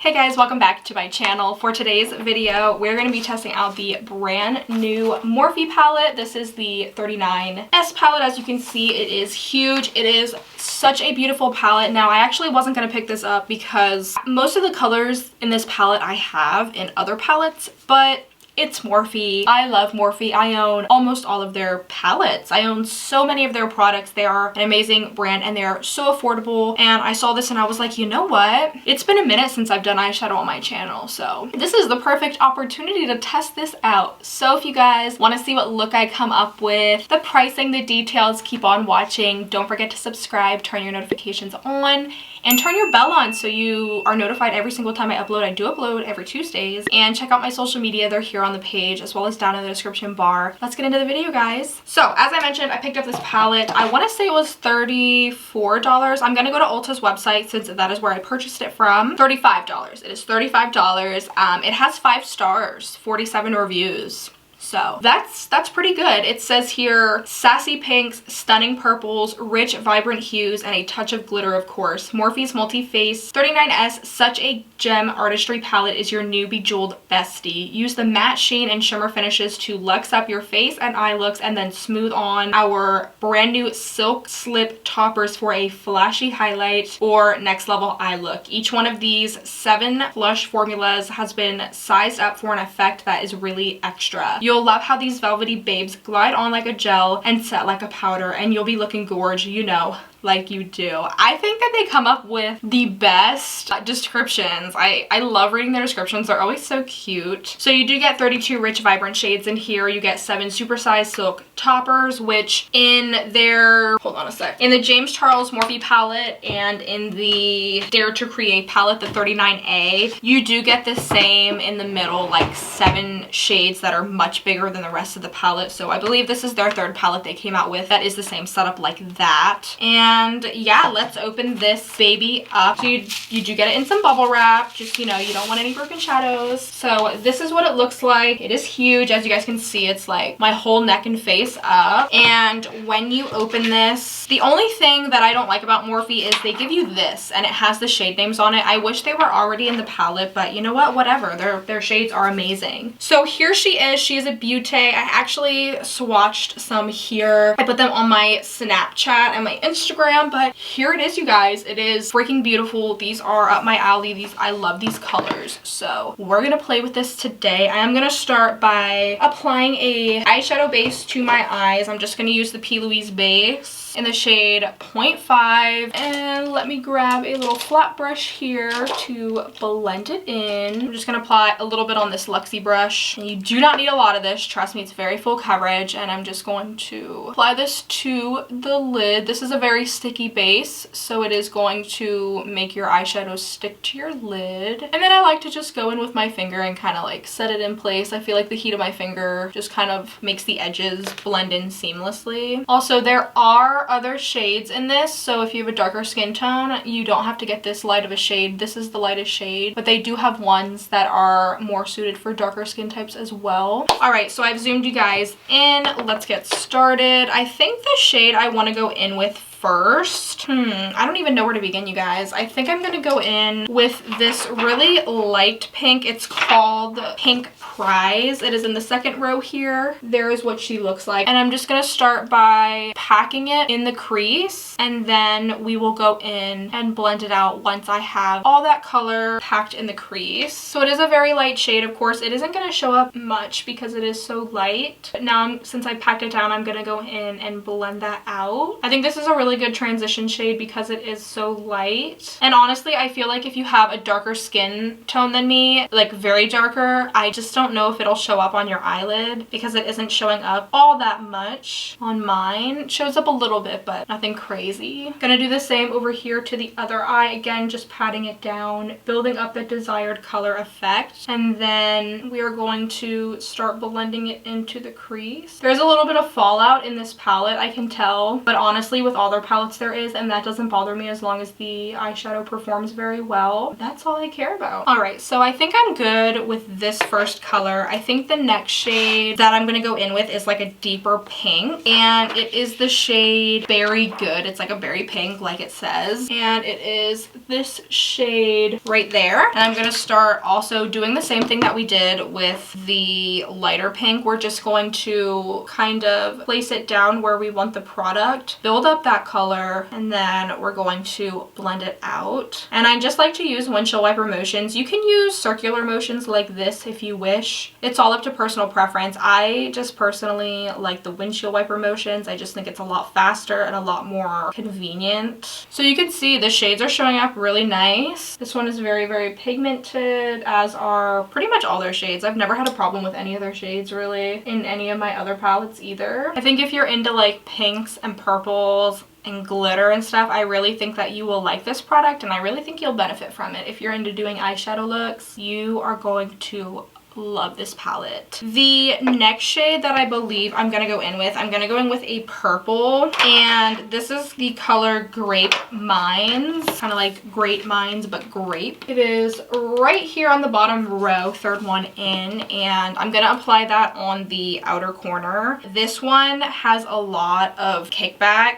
Hey guys, welcome back to my channel. For today's video, we're going to be testing out the brand new Morphe palette. This is the 39S palette. As you can see, it is huge. It is such a beautiful palette. Now, I actually wasn't going to pick this up because most of the colors in this palette I have in other palettes, but it's Morphe. I love Morphe. I own almost all of their palettes. I own so many of their products. They are an amazing brand and they are so affordable. And I saw this and I was like, you know what? It's been a minute since I've done eyeshadow on my channel. So this is the perfect opportunity to test this out. So if you guys want to see what look I come up with, the pricing, the details, keep on watching. Don't forget to subscribe, turn your notifications on, and turn your bell on so you are notified every single time I upload. I do upload every Tuesdays. And check out my social media. They're here on the page as well as down in the description bar. Let's get into the video, guys. So as I mentioned, I picked up this palette. I want to say it was $34. I'm gonna go to Ulta's website since that is where I purchased it from. $35. It is $35. It has 5 stars, 47 reviews. So that's pretty good. It says here, sassy pinks, stunning purples, rich, vibrant hues, and a touch of glitter, of course. Morphe's multi-face 39S, such a gem artistry palette, is your new bejeweled bestie. Use the matte sheen and shimmer finishes to luxe up your face and eye looks, and then smooth on our brand new silk slip toppers for a flashy highlight or next level eye look. Each one of these 7 blush formulas has been sized up for an effect that is really extra. You'll love how these velvety babes glide on like a gel and set like a powder, and you'll be looking gorgeous, you know, like you do. I think that they come up with the best descriptions. I love reading their descriptions. They're always so cute. So you do get 32 rich, vibrant shades in here. You get 7 supersized silk toppers, which in their, hold on a sec, in the James Charles Morphe palette and in the Dare to Create palette, the 39A, you do get the same in the middle, like 7 shades that are much bigger than the rest of the palette. So I believe this is their 3rd palette they came out with that is the same setup like that. And yeah, let's open this baby up. So you do get it in some bubble wrap, just, you know, you don't want any broken shadows. So this is what it looks like. It is huge. As you guys can see, it's like my whole neck and face up. And when you open this, the only thing that I don't like about Morphe is they give you this and it has the shade names on it. I wish they were already in the palette, but you know what, whatever, their shades are amazing. So here she is. She is a beauty. I actually swatched some here. I put them on my Snapchat and my Instagram, but here it is, you guys. It is freaking beautiful. These are up my alley. I love these colors. So we're gonna play with this today. I am gonna start by applying a eyeshadow base to my eyes. I'm just gonna use the P. Louise base in the shade 0.5, and let me grab a little flat brush here to blend it in. I'm just gonna apply a little bit on this Luxie brush. And you do not need a lot of this, trust me, it's very full coverage. And I'm just going to apply this to the lid. This is a very sticky base, so it is going to make your eyeshadow stick to your lid. And then I like to just go in with my finger and kind of like set it in place. I feel like the heat of my finger just kind of makes the edges blend in seamlessly. Also, there are other shades in this, so if you have a darker skin tone, you don't have to get this light of a shade. This is the lightest shade, but they do have ones that are more suited for darker skin types as well. All right, so I've zoomed you guys in. Let's get started. I think the shade I want to go in with first, I don't even know where to begin, you guys. I think I'm gonna go in with this really light pink. It's called Pink Prize. It is in the 2nd row here. There is what she looks like, and I'm just gonna start by packing it in the crease, and then we will go in and blend it out once I have all that color packed in the crease. So it is a very light shade. Of course, it isn't gonna show up much because it is so light, but now since I packed it down, I'm gonna go in and blend that out. I think this is a really good transition shade because it is so light. And honestly, I feel like if you have a darker skin tone than me, like very darker, I just don't know if it'll show up on your eyelid because it isn't showing up all that much on mine. It shows up a little bit, but nothing crazy. Gonna do the same over here to the other eye. Again, just patting it down, building up the desired color effect. And then we are going to start blending it into the crease. There's a little bit of fallout in this palette, I can tell, but honestly, with all the color palettes there is, and that doesn't bother me as long as the eyeshadow performs very well. That's all I care about. All right, so I think I'm good with this first color. I think the next shade that I'm gonna go in with is like a deeper pink, and it is the shade Berry Good. It's like a berry pink, like it says, and it is this shade right there. And I'm gonna start also doing the same thing that we did with the lighter pink. We're just going to kind of place it down where we want the product, build up that color, and then we're going to blend it out. And I just like to use windshield wiper motions. You can use circular motions like this if you wish. It's all up to personal preference. I just personally like the windshield wiper motions. I just think it's a lot faster and a lot more convenient. So you can see the shades are showing up really nice. This one is very, very pigmented, as are pretty much all their shades. I've never had a problem with any of their shades really in any of my other palettes either. I think if you're into like pinks and purples and glitter and stuff, I really think that you will like this product, and I really think you'll benefit from it. If you're into doing eyeshadow looks, you are going to love this palette. The next shade that I believe I'm gonna go in with, I'm gonna go in with a purple, and this is the color Grape Mines, kind of like Great Minds but grape. It is right here on the bottom row, third one in, and I'm gonna apply that on the outer corner. This one has a lot of kickback.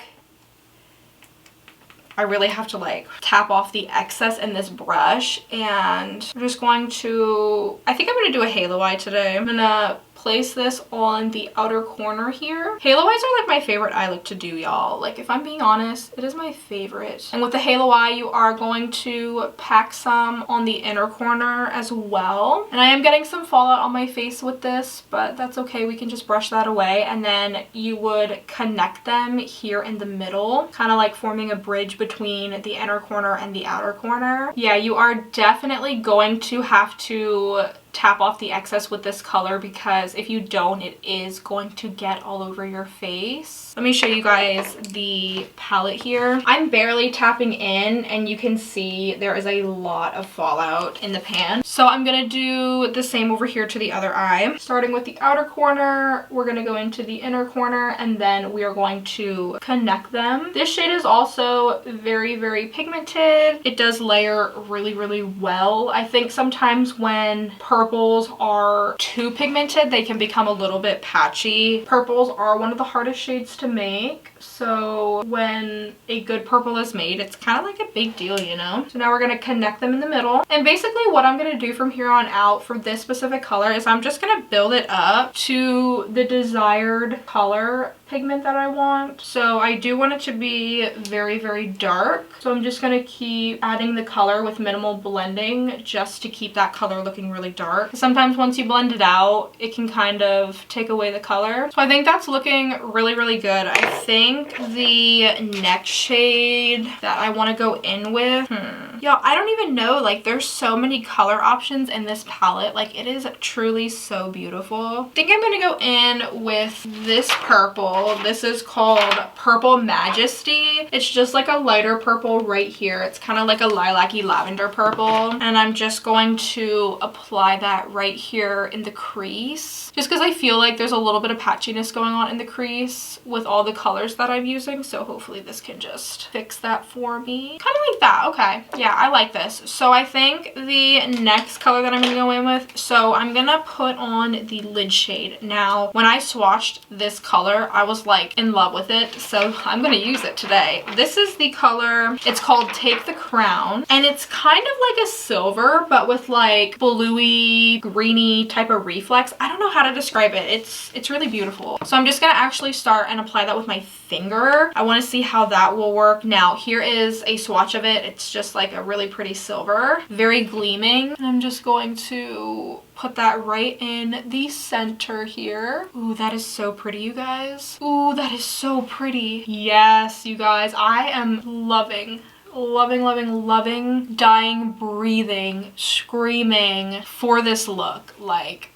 I really have to like tap off the excess in this brush, and I'm just going to, I think I'm gonna do a halo eye today. I'm gonna place this on the outer corner here. Halo eyes are like my favorite eye look to do, y'all. Like, if I'm being honest, it is my favorite. And with the halo eye, you are going to pack some on the inner corner as well. And I am getting some fallout on my face with this, but that's okay. We can just brush that away. And then you would connect them here in the middle, kind of like forming a bridge between the inner corner and the outer corner. Yeah, you are definitely going to have to tap off the excess with this color, because if you don't, it is going to get all over your face. Let me show you guys the palette here. I'm barely tapping in, and you can see there is a lot of fallout in the pan. So I'm gonna do the same over here to the other eye. Starting with the outer corner, we're gonna go into the inner corner, and then we are going to connect them. This shade is also very, very pigmented. It does layer really, really well. I think sometimes when purples are too pigmented, they can become a little bit patchy. Purples are one of the hardest shades to make, so when a good purple is made, it's kind of like a big deal, you know? So now we're going to connect them in the middle, and basically what I'm going to do from here on out for this specific color is I'm just going to build it up to the desired color pigment that I want. So I do want it to be very, very dark, so I'm just going to keep adding the color with minimal blending just to keep that color looking really dark. Sometimes once you blend it out, it can kind of take away the color. So I think that's looking really, really good. I think the next shade that I want to go in with, y'all, I don't even know, like there's so many color options in this palette. Like, it is truly so beautiful. I think I'm going to go in with this purple. This is called Purple Majesty. It's just like a lighter purple right here. It's kind of like a lilac-y lavender purple, and I'm just going to apply that right here in the crease, just because I feel like there's a little bit of patchiness going on in the crease with all the colors that I'm using. So hopefully this can just fix that for me. Kind of like that. Okay, yeah, I like this. So I think the next color that I'm gonna go in with, so I'm gonna put on the lid shade. Now, when I swatched this color, I was like in love with it, so I'm gonna use it today. This is the color, it's called Take the Crown, and it's kind of like a silver but with like bluey greeny type of reflex. I don't know how to describe it. It's really beautiful. So I'm just gonna actually start and apply that with my finger. I want to see how that will work. Now here is a swatch of it. It's just like a really pretty silver, very gleaming, and I'm just going to put that right in the center here. Ooh, that is so pretty, you guys. Ooh, that is so pretty. Yes, you guys, I am loving, dying, breathing, screaming for this look. Like,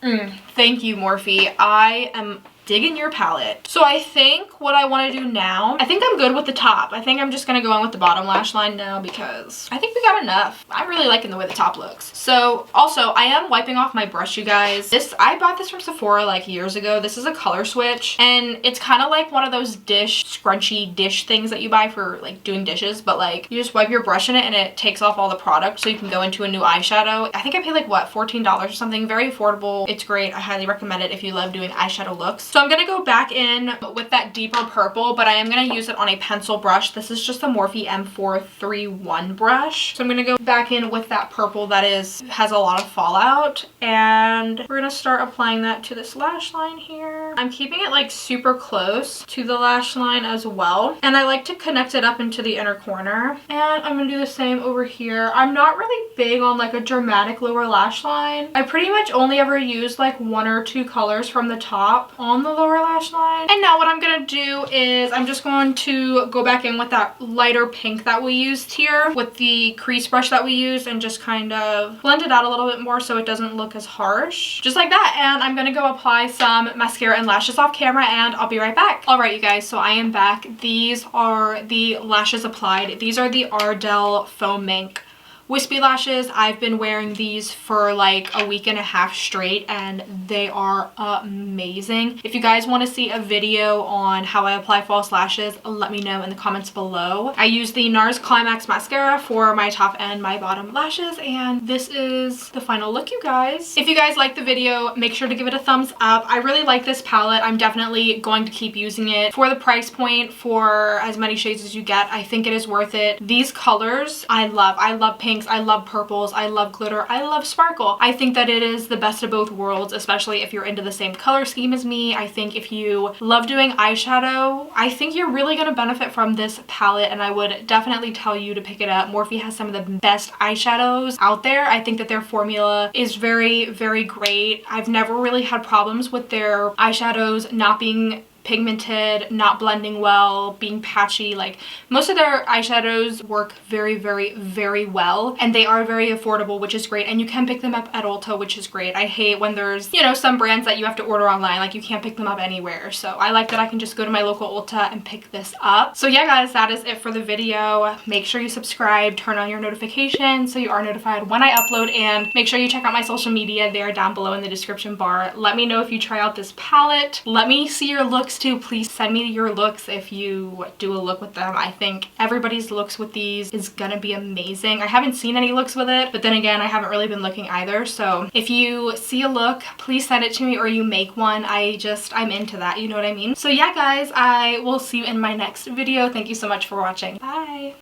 thank you, Morphe. I am dig in your palette. So I think what I want to do now, I think I'm good with the top. I think I'm just going to go in with the bottom lash line now because I think we got enough. I'm really liking the way the top looks. So also I am wiping off my brush, you guys. I bought this from Sephora like years ago. This is a color switch and it's kind of like one of those scrunchy dish things that you buy for like doing dishes, but like you just wipe your brush in it and it takes off all the product so you can go into a new eyeshadow. I think I paid like what, $14 or something. Very affordable. It's great. I highly recommend it if you love doing eyeshadow looks. So I'm gonna go back in with that deeper purple, but I am gonna use it on a pencil brush. This is just a Morphe M431 brush. So I'm gonna go back in with that purple that has a lot of fallout, and we're gonna start applying that to this lash line here. I'm keeping it like super close to the lash line as well, and I like to connect it up into the inner corner. And I'm gonna do the same over here. I'm not really big on like a dramatic lower lash line. I pretty much only ever use like 1 or 2 colors from the top on the lower lash line. And now what I'm gonna do is I'm just going to go back in with that lighter pink that we used here with the crease brush that we used and just kind of blend it out a little bit more so it doesn't look as harsh. Just like that. And I'm gonna go apply some mascara and lashes off camera and I'll be right back. All right, you guys, so I am back. These are the lashes applied. These are the Ardell Foam Mink wispy lashes. I've been wearing these for like a week and a half straight and they are amazing. If you guys want to see a video on how I apply false lashes, let me know in the comments below. I use the NARS Climax mascara for my top and my bottom lashes, and this is the final look, you guys. If you guys like the video, make sure to give it a thumbs up. I really like this palette. I'm definitely going to keep using it. For the price point, for as many shades as you get, I think it is worth it. These colors I love. I love pinks, I love purples, I love glitter, I love sparkle. I think that it is the best of both worlds, especially if you're into the same color scheme as me. I think if you love doing eyeshadow, I think you're really going to benefit from this palette, and I would definitely tell you to pick it up. Morphe has some of the best eyeshadows out there. I think that their formula is very, very great. I've never really had problems with their eyeshadows not being pigmented, not blending well, being patchy. Like, most of their eyeshadows work very, very, very well, and they are very affordable, which is great, and you can pick them up at Ulta, which is great. I hate when there's, you know, some brands that you have to order online, like you can't pick them up anywhere. So I like that I can just go to my local Ulta and pick this up. So yeah, guys, that is it for the video. Make sure you subscribe, turn on your notifications so you are notified when I upload, and make sure you check out my social media. They are down below in the description bar. Let me know if you try out this palette. Let me see your looks too. Please send me your looks if you do a look with them. I think everybody's looks with these is gonna be amazing. I haven't seen any looks with it, but then again, I haven't really been looking either. So if you see a look, please send it to me, or you make one. I'm into that, you know what I mean? So yeah, guys, I will see you in my next video. Thank you so much for watching. Bye.